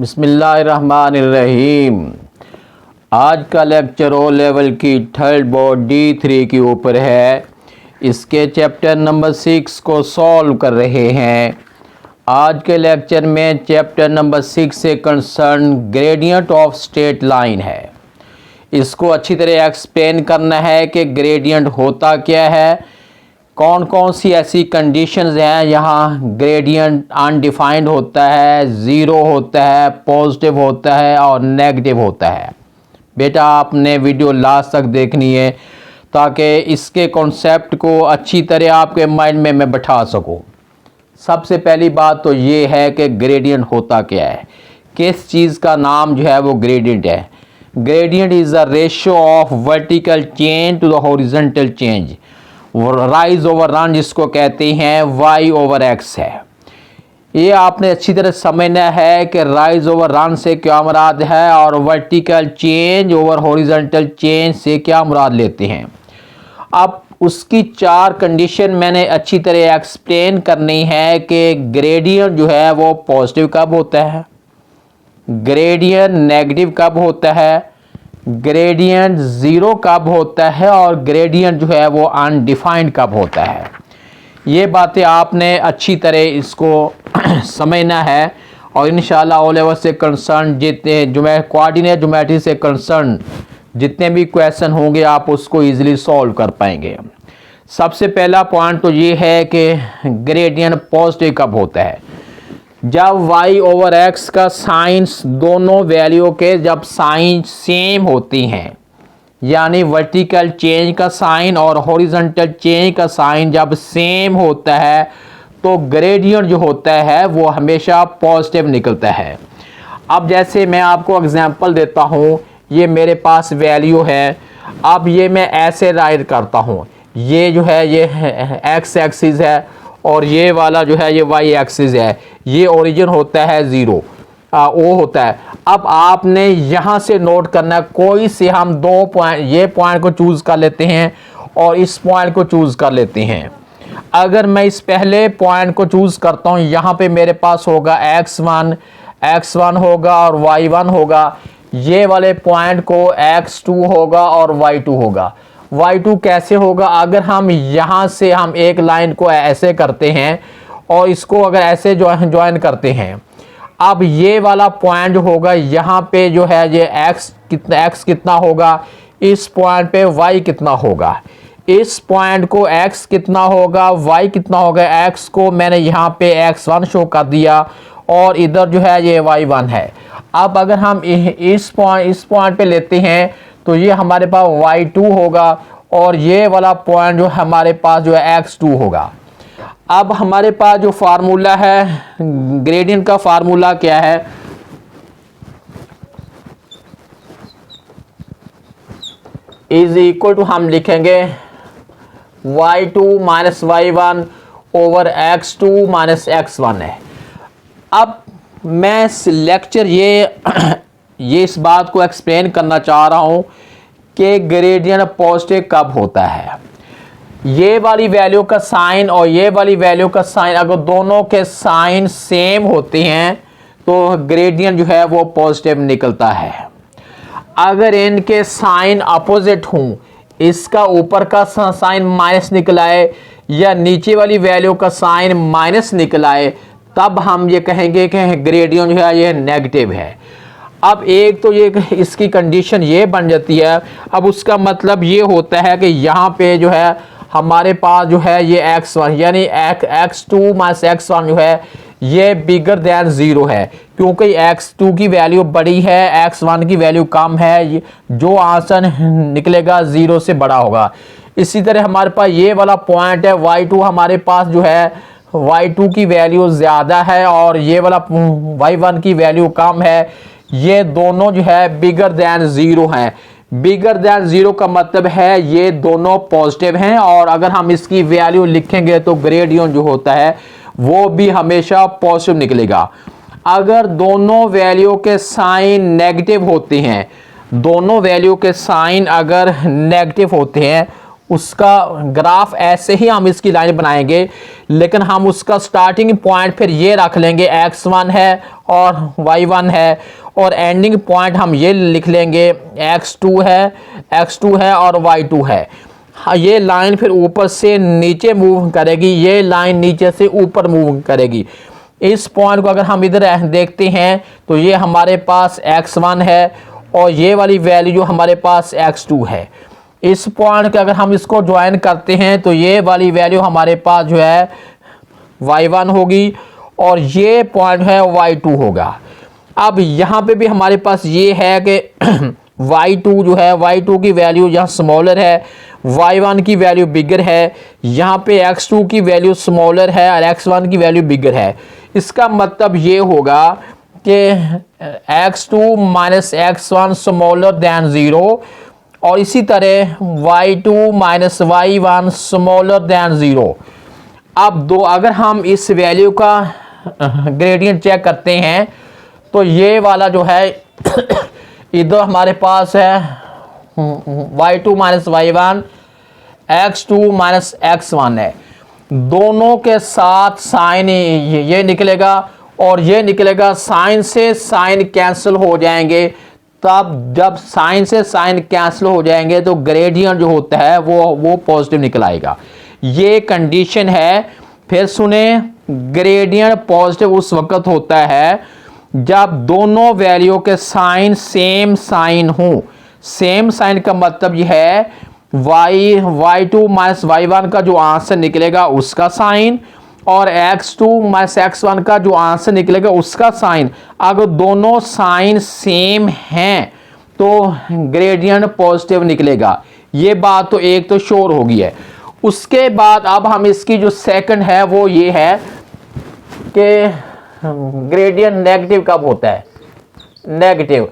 बिस्मिल्लाहिर्रहमानिर्रहीम। आज का लेक्चर ओ लेवल की थर्ड बोर्ड D3 के ऊपर है। इसके चैप्टर नंबर 6 को सॉल्व कर रहे हैं। आज के लेक्चर में चैप्टर नंबर 6 से concern gradient of straight line है। इसको अच्छी तरह एक्सप्लेन करना है कि ग्रेडियंट होता क्या है, कौन कौन सी ऐसी कंडीशंस हैं यहाँ ग्रेडियंट अनडिफाइंड होता है, ज़ीरो होता है, पॉजिटिव होता है और नेगेटिव होता है। बेटा आपने वीडियो लास्ट तक देखनी है ताकि इसके कॉन्सेप्ट को अच्छी तरह आपके माइंड में मैं बैठा सकूं। सबसे पहली बात तो ये है कि ग्रेडियंट होता क्या है, किस चीज़ का नाम जो है वो ग्रेडियंट है। Gradient is the ratio of vertical change to the horizontal change. Rise over run जिसको कहते हैं y ओवर x है। ये आपने अच्छी तरह समझना है कि राइज ओवर रन से क्या मुराद है और vertical change over horizontal change से क्या मुराद लेते हैं। अब उसकी चार कंडीशन मैंने अच्छी तरह एक्सप्लेन करनी है कि ग्रेडियंट जो है वो पॉजिटिव कब होता है, ग्रेडियंट नेगेटिव कब होता है, ग्रेडियंट ज़ीरो कब होता है और ग्रेडियंट जो है वो अनडिफाइंड कब होता है। ये बातें आपने अच्छी तरह इसको समझना है और इंशाल्लाह ओ लेवल से कंसर्न जितने कोऑर्डिनेट ज्योमेट्री से कंसर्न जितने भी क्वेश्चन होंगे आप उसको इजीली सॉल्व कर पाएंगे। सबसे पहला पॉइंट तो ये है कि ग्रेडियंट पॉजिटिव कब होता है, जब y ओवर x का साइंस दोनों वैल्यू के जब साइन सेम होती हैं, यानी वर्टिकल चेंज का साइन और हॉरिजॉन्टल चेंज का साइन जब सेम होता है तो ग्रेडियंट जो होता है वो हमेशा पॉजिटिव निकलता है। अब जैसे मैं आपको एग्जांपल देता हूँ, ये मेरे पास वैल्यू है, अब ये मैं ऐसे राइट करता हूँ, ये जो है ये x एक्सिस है और ये वाला जो है ये y एक्सिस है, ये ओरिजिन होता है ज़ीरो, ओ होता है। अब आपने यहाँ से नोट करना है, कोई से हम दो पॉइंट, ये पॉइंट को चूज़ कर लेते हैं और इस पॉइंट को चूज़ कर लेते हैं। अगर मैं इस पहले पॉइंट को चूज़ करता हूँ, यहाँ पे मेरे पास होगा x1 होगा और y1 होगा, ये वाले पॉइंट को x2 होगा और y2 होगा। y2 कैसे होगा, अगर हम यहाँ से हम एक लाइन को ऐसे करते हैं और इसको अगर ऐसे ज्वाइन करते हैं, अब ये वाला पॉइंट जो होगा यहाँ पे जो है ये x कितना होगा, इस पॉइंट पे y कितना होगा, इस पॉइंट को x कितना होगा, y कितना होगा। x को मैंने यहाँ पे x1 शो कर दिया और इधर जो है ये y1 है। अब अगर हम इस पॉइंट पे लेते हैं तो ये हमारे पास y2 होगा और ये वाला पॉइंट जो हमारे पास जो है x2 होगा। अब हमारे पास जो फार्मूला है ग्रेडियंट का फार्मूला क्या है, इज इक्वल टू हम लिखेंगे y2 minus y1 over x2 minus x1 है। अब मैं लेक्चर ये इस बात को एक्सप्लेन करना चाह रहा हूँ कि ग्रेडियंट पॉजिटिव कब होता है। ये वाली वैल्यू का साइन और ये वाली वैल्यू का साइन अगर दोनों के साइन सेम होते हैं तो ग्रेडियंट जो है वो पॉजिटिव निकलता है। अगर इनके साइन अपोजिट हों, इसका ऊपर का साइन माइनस निकल आए या नीचे वाली वैल्यू का साइन माइनस निकल आए, तब हम ये कहेंगे कि ग्रेडियंट जो है ये नेगेटिव है। अब एक तो ये इसकी कंडीशन ये बन जाती है, अब उसका मतलब ये होता है कि यहाँ पे जो है हमारे पास जो है ये x1 यानी x2 माइनस x1 जो है ये बिगर दैन ज़ीरो है, क्योंकि x2 की वैल्यू बड़ी है, x1 की वैल्यू कम है, जो आंसर निकलेगा ज़ीरो से बड़ा होगा। इसी तरह हमारे पास ये वाला पॉइंट है y2, हमारे पास जो है y2 की वैल्यू ज़्यादा है और ये वाला y1 की वैल्यू कम है, ये दोनों जो है बिगर दैन ज़ीरो हैं। बिगर दैन ज़ीरो का मतलब है ये दोनों पॉजिटिव हैं और अगर हम इसकी वैल्यू लिखेंगे तो ग्रेडियंट जो होता है वो भी हमेशा पॉजिटिव निकलेगा। अगर दोनों वैल्यू के साइन नेगेटिव होते हैं, दोनों वैल्यू के साइन अगर नेगेटिव होते हैं उसका ग्राफ ऐसे ही हम इसकी लाइन बनाएंगे, लेकिन हम उसका स्टार्टिंग पॉइंट फिर ये रख लेंगे x1 है और y1 है, और एंडिंग पॉइंट हम ये लिख लेंगे x2 है और y2 है। ये लाइन फिर ऊपर से नीचे मूव करेगी, ये लाइन नीचे से ऊपर मूव करेगी। इस पॉइंट को अगर हम इधर देखते हैं तो ये हमारे पास x1 है और ये वाली वैल्यू जो हमारे पास x2 है। इस पॉइंट के अगर हम इसको ज्वाइन करते हैं तो ये वाली वैल्यू हमारे पास जो है y1 होगी और ये पॉइंट है y2 होगा। अब यहाँ पे भी हमारे पास ये है कि y2 जो है, y2 की वैल्यू यहाँ स्मॉलर है, y1 की वैल्यू बिगर है। यहाँ पे x2 की वैल्यू स्मॉलर है और x1 की वैल्यू बिगर है। इसका मतलब ये होगा कि x2 minus x1 smaller than 0, और इसी तरह y2 minus y1 smaller than 0। अब अगर हम इस वैल्यू का ग्रेडियंट चेक करते हैं तो ये वाला जो है इधर हमारे पास है y2 minus y1, x2 minus x1 है। दोनों के साथ साइन ये निकलेगा और ये निकलेगा, साइन से साइन कैंसिल हो जाएंगे। तब जब साइन से साइन कैंसिल हो जाएंगे तो ग्रेडियंट जो होता है वो पॉजिटिव निकल आएगा। ये कंडीशन है। फिर सुने, ग्रेडियंट पॉजिटिव उस वक्त होता है जब दोनों वैल्यू के साइन सेम साइन हो। सेम साइन का मतलब यह है y2 माइनस y1 का जो आंसर निकलेगा उसका साइन, और x2 माइनस x1 का जो आंसर निकलेगा उसका साइन। अगर दोनों साइन सेम हैं तो ग्रेडियंट पॉजिटिव निकलेगा। ये बात तो एक तो श्योर होगी है। उसके बाद अब हम इसकी जो सेकंड है वो ये है कि ग्रेडियंट नेगेटिव कब होता है। नेगेटिव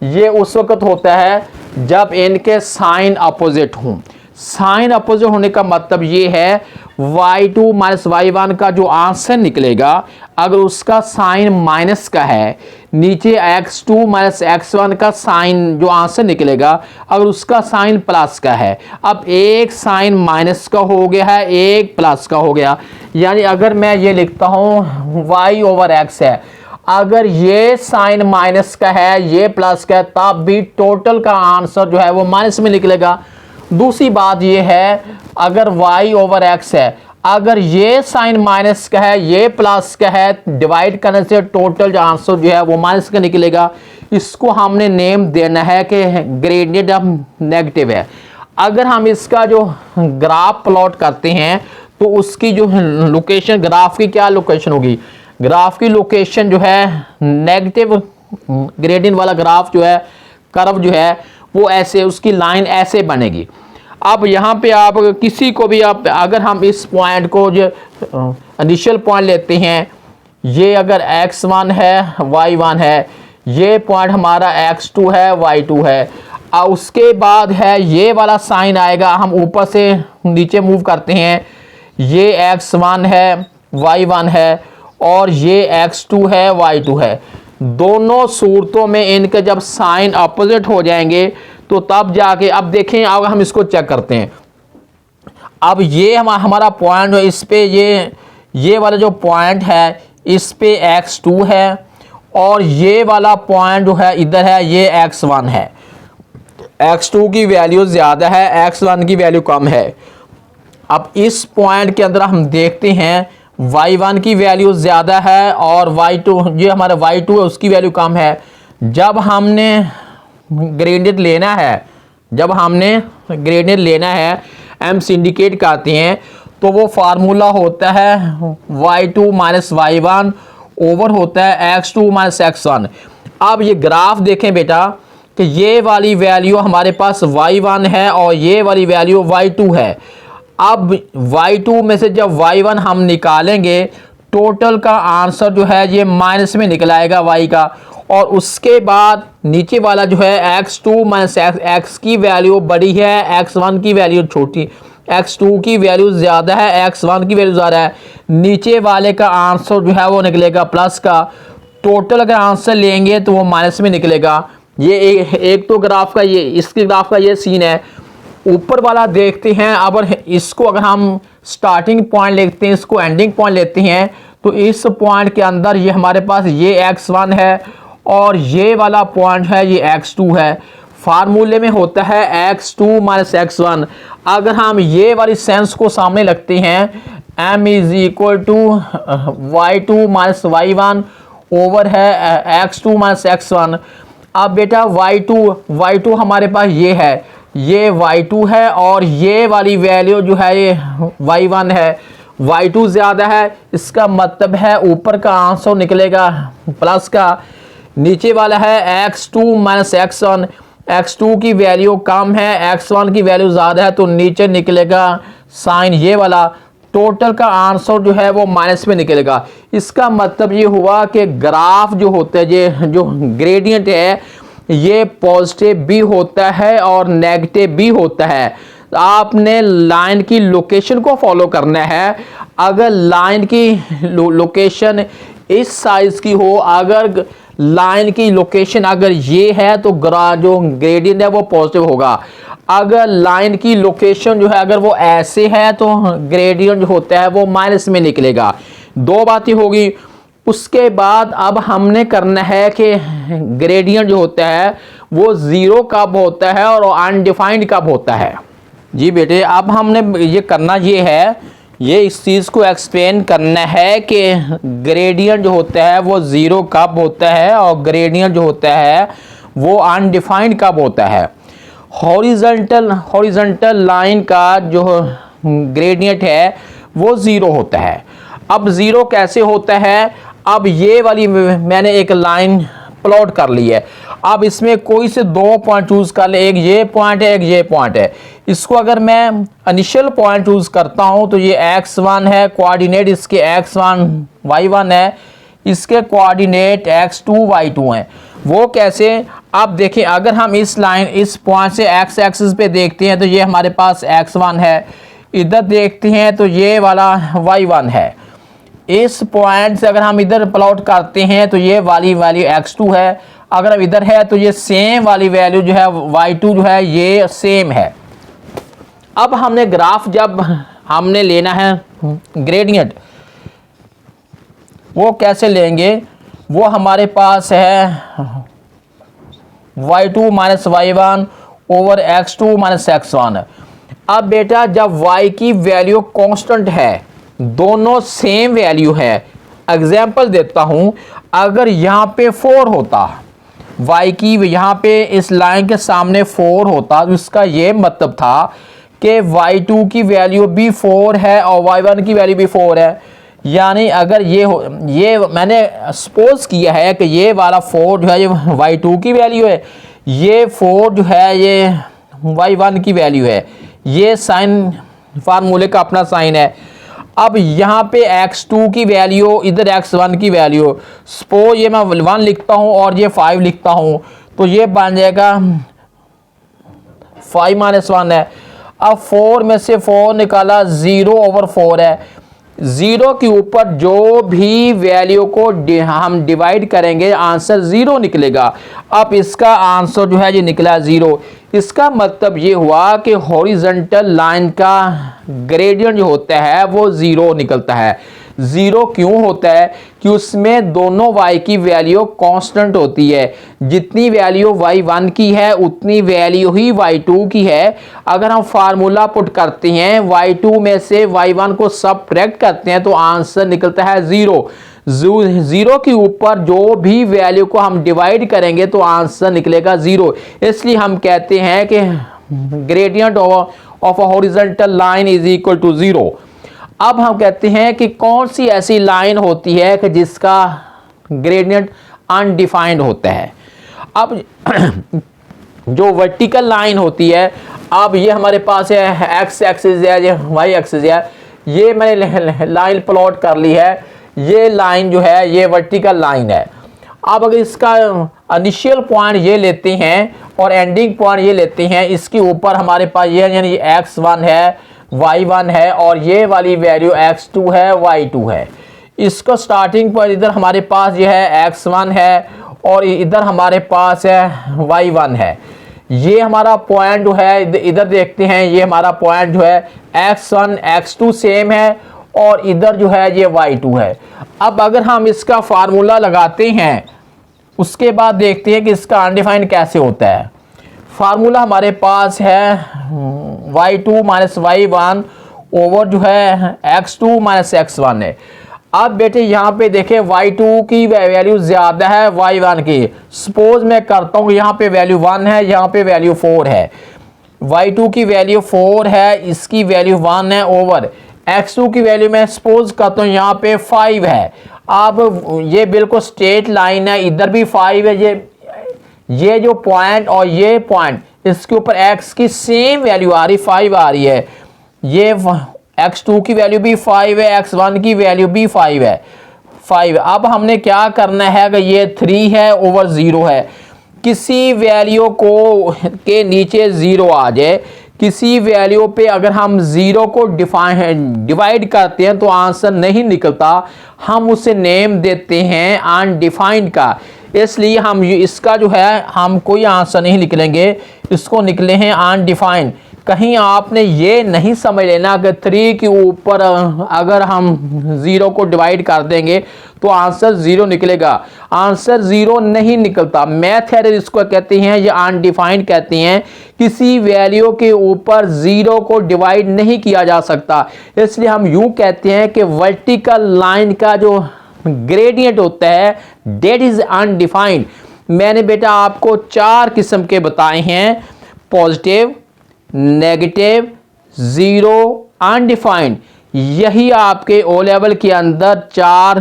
ये उस वक्त होता है जब इनके साइन अपोजिट हों। साइन अपोजिट होने का मतलब ये है y2 माइनस y1 का जो आंसर निकलेगा अगर उसका साइन माइनस का है, नीचे x2 माइनस x1 का साइन जो आंसर निकलेगा अगर उसका साइन प्लस का है। अब एक साइन माइनस का हो गया है, एक प्लस का हो गया। यानी अगर मैं ये लिखता हूँ y ओवर x है, अगर ये साइन माइनस का है, ये प्लस का है, तब भी टोटल का आंसर जो है वो माइनस में निकलेगा। दूसरी बात ये है, अगर y ओवर x है, अगर ये साइन माइनस का है, ये प्लस का है, डिवाइड करने से टोटल जो आंसर जो है वो माइनस का निकलेगा। इसको हमने नेम देना है कि ग्रेडियंट ऑफ नेगेटिव है। अगर हम इसका जो ग्राफ प्लॉट करते हैं तो उसकी जो लोकेशन, ग्राफ की क्या लोकेशन होगी, ग्राफ की लोकेशन जो है नेगेटिव ग्रेडियंट वाला ग्राफ जो है, कर्व जो है वो ऐसे, उसकी लाइन ऐसे बनेगी। अब यहाँ पे आप किसी को भी आप, अगर हम इस पॉइंट को जो इनिशियल पॉइंट लेते हैं, ये अगर x1 है y1 है, ये पॉइंट हमारा x2 है y2 है, और उसके बाद है ये वाला साइन आएगा, हम ऊपर से नीचे मूव करते हैं, ये x1 है y1 है और ये x2 है y2 है। दोनों सूरतों में इनके जब साइन अपोजिट हो जाएंगे तो तब जाके, अब देखें, अब हम इसको चेक करते हैं। अब ये हमारा पॉइंट है, इस पे ये वाला जो पॉइंट है इस पे x2 है और ये वाला पॉइंट जो है इधर है, ये x1 है। x2 की वैल्यू ज़्यादा है, x1 की वैल्यू कम है। अब इस पॉइंट के अंदर हम देखते हैं y1 की वैल्यू ज़्यादा है और y2, ये हमारा y2 है, उसकी वैल्यू कम है। जब हमने ग्रेडियंट लेना है, जब हमने ग्रेडियंट लेना है, हम सिंडिकेट करते हैं तो वो फार्मूला होता है y2 माइनस y1 ओवर होता है x2 माइनस x1। अब ये ग्राफ देखें बेटा कि ये वाली वैल्यू हमारे पास y1 है और ये वाली वैल्यू y2 है। अब y2 में से जब y1 हम निकालेंगे, टोटल का आंसर जो है ये माइनस में निकल आएगा y का, और उसके बाद नीचे वाला जो है x2 माइनस x की वैल्यू बड़ी है, x1 की वैल्यू छोटी, x2 की वैल्यू ज़्यादा है, x1 की वैल्यू ज़्यादा है। नीचे वाले का आंसर जो है वो निकलेगा प्लस का। टोटल अगर आंसर लेंगे तो वो माइनस में निकलेगा। ये एक तो ग्राफ का, ये इसके ग्राफ का ये सीन है। ऊपर वाला देखते हैं। अब इसको अगर हम स्टार्टिंग पॉइंट लेते हैं, इसको एंडिंग पॉइंट लेते हैं, तो इस पॉइंट के अंदर ये हमारे पास ये x1 है और ये वाला पॉइंट है ये x2 है। फार्मूले में होता है x2 माइनस x1। अगर हम ये वाली सेंस को सामने रखते हैं, m is equal to y2 minus y1 over है x2 माइनस x1। अब बेटा y2 हमारे पास ये है, ये y2 है और ये वाली वैल्यू जो है ये y1 है। y2 ज़्यादा है, इसका मतलब है ऊपर का आंसर निकलेगा प्लस का, नीचे वाला है x2 माइनस x1। x2 की वैल्यू कम है, x1 की वैल्यू ज़्यादा है, तो नीचे निकलेगा साइन ये वाला। टोटल का आंसर जो है वो माइनस में निकलेगा। इसका मतलब ये हुआ कि ग्राफ जो होता है, ये जो ग्रेडियंट है, ये पॉजिटिव भी होता है और नेगेटिव भी होता है। आपने लाइन की लोकेशन को फॉलो करना है। अगर लाइन की लोकेशन इस साइज की हो, अगर लाइन की लोकेशन अगर ये है तो जो ग्रेडियंट है वो पॉजिटिव होगा। अगर लाइन की लोकेशन जो है अगर वो ऐसे है तो ग्रेडियंट जो होता है वो माइनस में निकलेगा। दो बातें होगी। उसके बाद अब हमने करना है कि ग्रेडियंट जो होता है वो ज़ीरो कब होता है और अनडिफाइंड कब होता है। जी बेटे, अब हमने ये करना ये है, ये इस चीज़ को एक्सप्लेन करना है कि ग्रेडियंट जो होता है वो ज़ीरो कब होता है और ग्रेडियंट जो होता है वो अनडिफाइंड कब होता है। हॉरिजॉन्टल लाइन का जो ग्रेडियंट है वो ज़ीरो होता है। अब ज़ीरो कैसे होता है? अब ये वाली मैंने एक लाइन प्लॉट कर ली है। अब इसमें कोई से दो पॉइंट चूज़ कर ले, एक ये पॉइंट है, एक ये पॉइंट है। इसको अगर मैं इनिशियल पॉइंट चूज़ करता हूँ तो ये x1 है, कोऑर्डिनेट इसके x1 y1 है, इसके कोऑर्डिनेट x2 y2 हैं। वो कैसे? आप देखें, अगर हम इस लाइन इस पॉइंट से x एक्सिस पे देखते हैं तो ये हमारे पास x1 है, इधर देखते हैं तो ये वाला y1 है। इस पॉइंट से अगर हम इधर प्लॉट करते हैं तो ये वाली वैल्यू x2 है। अगर हम इधर है तो ये सेम वाली वैल्यू जो है y2 जो है ये सेम है। अब हमने ग्राफ जब हमने लेना है ग्रेडियंट, वो कैसे लेंगे? वो हमारे पास है y2 minus y1 over x2 minus x1। अब बेटा जब y की वैल्यू कांस्टेंट है, दोनों सेम वैल्यू है। एग्जाम्पल देता हूं, अगर यहाँ पे 4 होता, y की यहाँ पे इस लाइन के सामने 4 होता तो इसका ये मतलब था कि y2 की वैल्यू भी 4 है और y1 की वैल्यू भी 4 है। यानी अगर ये मैंने सपोज किया है कि ये वाला 4 जो है ये y2 की वैल्यू है, ये 4 जो है ये y1 की वैल्यू है। ये साइन फार्मूले का अपना साइन है। अब यहाँ पे x2 की वैल्यू, इधर x1 की वैल्यू, सपोज ये मैं 1 लिखता हूँ और ये 5 लिखता हूँ तो ये बन जाएगा 5 माइनस 1 है। अब 4 में से 4 निकाला, 0 ओवर 4 है। 0 के ऊपर जो भी वैल्यू को हम डिवाइड करेंगे आंसर 0 निकलेगा। अब इसका आंसर जो है ये निकला 0। इसका मतलब ये हुआ कि हॉरिजॉन्टल लाइन का ग्रेडियंट जो होता है वो 0 निकलता है। 0 क्यों होता है? कि उसमें दोनों y की वैल्यू कांस्टेंट होती है। जितनी वैल्यू y1 की है उतनी वैल्यू ही y2 की है। अगर हम फार्मूला पुट करते हैं, y2 में से y1 को सबट्रैक्ट करते हैं तो आंसर निकलता है 0। 0 के ऊपर जो भी वैल्यू को हम डिवाइड करेंगे तो आंसर निकलेगा 0। इसलिए हम कहते हैं कि gradient of a horizontal line is equal to 0। अब हम कहते हैं कि कौन सी ऐसी लाइन होती है कि जिसका ग्रेडियंट अनडिफाइंड होता है। अब जो वर्टिकल लाइन होती है, अब ये हमारे पास है x एक्सिस है, ये y एक्सिस है, ये मैंने लाइन प्लॉट कर ली है। ये लाइन जो है ये वर्टिकल लाइन है। अब अगर इसका इनिशियल पॉइंट ये लेते हैं और एंडिंग पॉइंट ये लेते हैं, इसके ऊपर हमारे पास ये यानी x1 है, y1 है और ये वाली वैल्यू x2 है, y2 है। इसको स्टार्टिंग पॉइंट इधर हमारे पास ये है x1 है और इधर हमारे पास है y1 है। ये हमारा पॉइंट जो है इधर देखते हैं, ये हमारा पॉइंट जो है x1 x2 सेम है और इधर जो है ये y2 है। अब अगर हम इसका फार्मूला लगाते हैं उसके बाद देखते हैं कि इसका अनडिफाइंड कैसे होता है। फार्मूला हमारे पास है y2 माइनस y1 ओवर जो है x2 माइनस x1 है। अब बेटे यहाँ पे देखें y2 की वैल्यू ज़्यादा है y1 की। सपोज मैं करता हूँ यहाँ पे वैल्यू 1 है, यहाँ पे वैल्यू 4 है। y2 की वैल्यू 4 है, इसकी वैल्यू 1 है ओवर x2 की वैल्यू मैं सपोज करता हूँ यहाँ पे 5 है। अब ये बिल्कुल स्ट्रेट लाइन है, इधर भी 5 है। ये जो पॉइंट और ये पॉइंट इसके ऊपर x की सेम वैल्यू आ रही 5 आ रही है। ये x2 की वैल्यू भी 5 है, x1 की वैल्यू भी 5 है 5। अब हमने क्या करना है कि ये 3 है ओवर 0 है। किसी वैल्यू को के नीचे 0 आ जाए, किसी वैल्यू पे अगर हम 0 को डिवाइड करते हैं तो आंसर नहीं निकलता, हम उसे नेम देते हैं अनडिफाइंड का। इसलिए हम इसका जो है हम कोई आंसर नहीं निकलेंगे, इसको निकले हैं अनडिफाइंड। कहीं आपने ये नहीं समझ लेना कि 3 के ऊपर अगर हम 0 को डिवाइड कर देंगे तो आंसर 0 निकलेगा। आंसर 0 नहीं निकलता। मैथ एरर इसको कहते हैं, ये अनडिफाइंड कहते हैं। किसी वैल्यू के ऊपर 0 को डिवाइड नहीं किया जा सकता। इसलिए हम यूं कहते हैं कि वर्टिकल लाइन का जो ग्रेडियंट होता है डेट इज अनडिफाइंड। मैंने बेटा आपको 4 किस्म के बताए हैं, पॉजिटिव, नेगेटिव, 0, अनडिफाइंड। यही आपके ओ लेवल के अंदर 4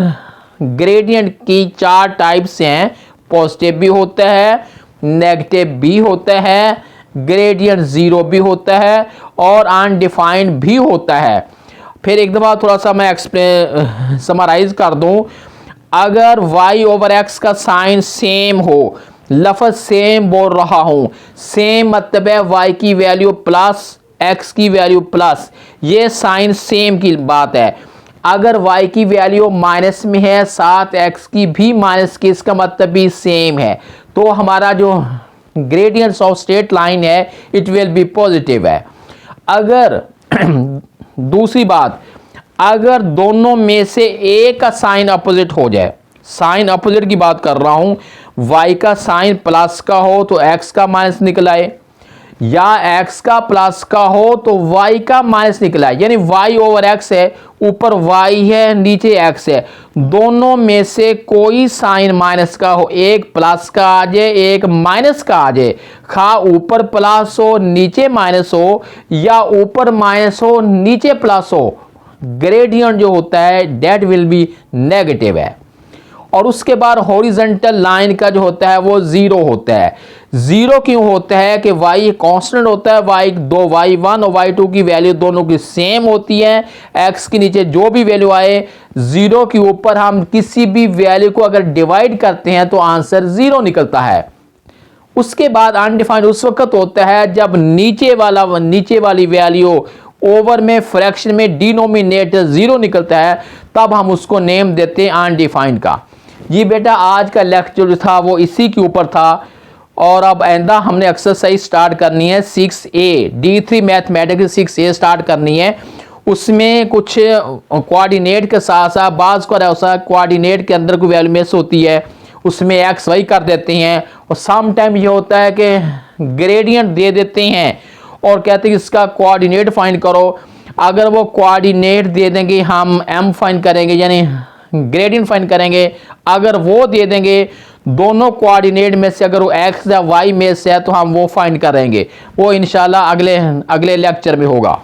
ग्रेडियंट की 4 टाइप्स हैं। पॉजिटिव भी होता है, नेगेटिव भी होता है, ग्रेडियंट 0 भी होता है और अनडिफाइंड भी होता है। फिर एक दफ़ा थोड़ा सा मैं समराइज कर दूं। अगर y ओवर x का साइन सेम हो, लफ्ज़ सेम बोल रहा हूं, सेम मतलब है y की वैल्यू प्लस x की वैल्यू प्लस, ये साइन सेम की बात है। अगर y की वैल्यू माइनस में है साथ x की भी माइनस की, इसका मतलब भी सेम है, तो हमारा जो ग्रेडियंट्स ऑफ स्ट्रेट लाइन है इट विल बी पॉजिटिव है। अगर दूसरी बात, अगर दोनों में से एक का साइन अपोजिट हो जाए, साइन अपोजिट की बात कर रहा हूं, y का साइन प्लस का हो तो x का माइनस निकल आए, या x का प्लस का हो तो y का माइनस निकला है, यानी y ओवर x है, ऊपर y है नीचे x है, दोनों में से कोई साइन माइनस का हो, एक प्लस का आ जाए एक माइनस का आ जाए, खा ऊपर प्लस हो नीचे माइनस हो या ऊपर माइनस हो नीचे प्लस हो, ग्रेडियंट जो होता है डेट विल बी नेगेटिव है। और उसके बाद हॉरिजॉन्टल लाइन का जो होता है वो 0 होता है। 0 क्यों होता है कि y कांस्टेंट होता है, y1 और y2 की वैल्यू दोनों की सेम होती है। x के नीचे जो भी वैल्यू आए, 0 के ऊपर हम किसी भी वैल्यू को अगर डिवाइड करते हैं तो आंसर 0 निकलता है। उसके बाद अनडिफाइंड उस वक्त होता है जब नीचे वाली वैल्यू ओवर में फ्रैक्शन में डिनोमिनेटर 0 निकलता है, तब हम उसको नेम देते हैं अनडिफाइंड का। जी बेटा आज का लेक्चर जो था वो इसी के ऊपर था। और अब आइंदा हमने एक्सरसाइज स्टार्ट करनी है 6A, D3 mathematics 6A start करनी है। उसमें कुछ कोऑर्डिनेट के साथ साथ बाज़ को ऐसा कोऑर्डिनेट के अंदर कोई वैल्यू मिस होती है, उसमें एक्स वाई कर देते हैं। और सम टाइम ये होता है कि ग्रेडियंट दे देते हैं और कहते हैं कि इसका कोऑर्डिनेट फाइंड करो। अगर वो कोऑर्डिनेट दे देंगे हम m फाइंड करेंगे, यानी ग्रेडियंट फाइंड करेंगे। अगर वो दे देंगे दोनों कोऑर्डिनेट में से, अगर वो x या y में से है तो हम वो फाइंड करेंगे। वो इंशाल्लाह अगले लेक्चर में होगा।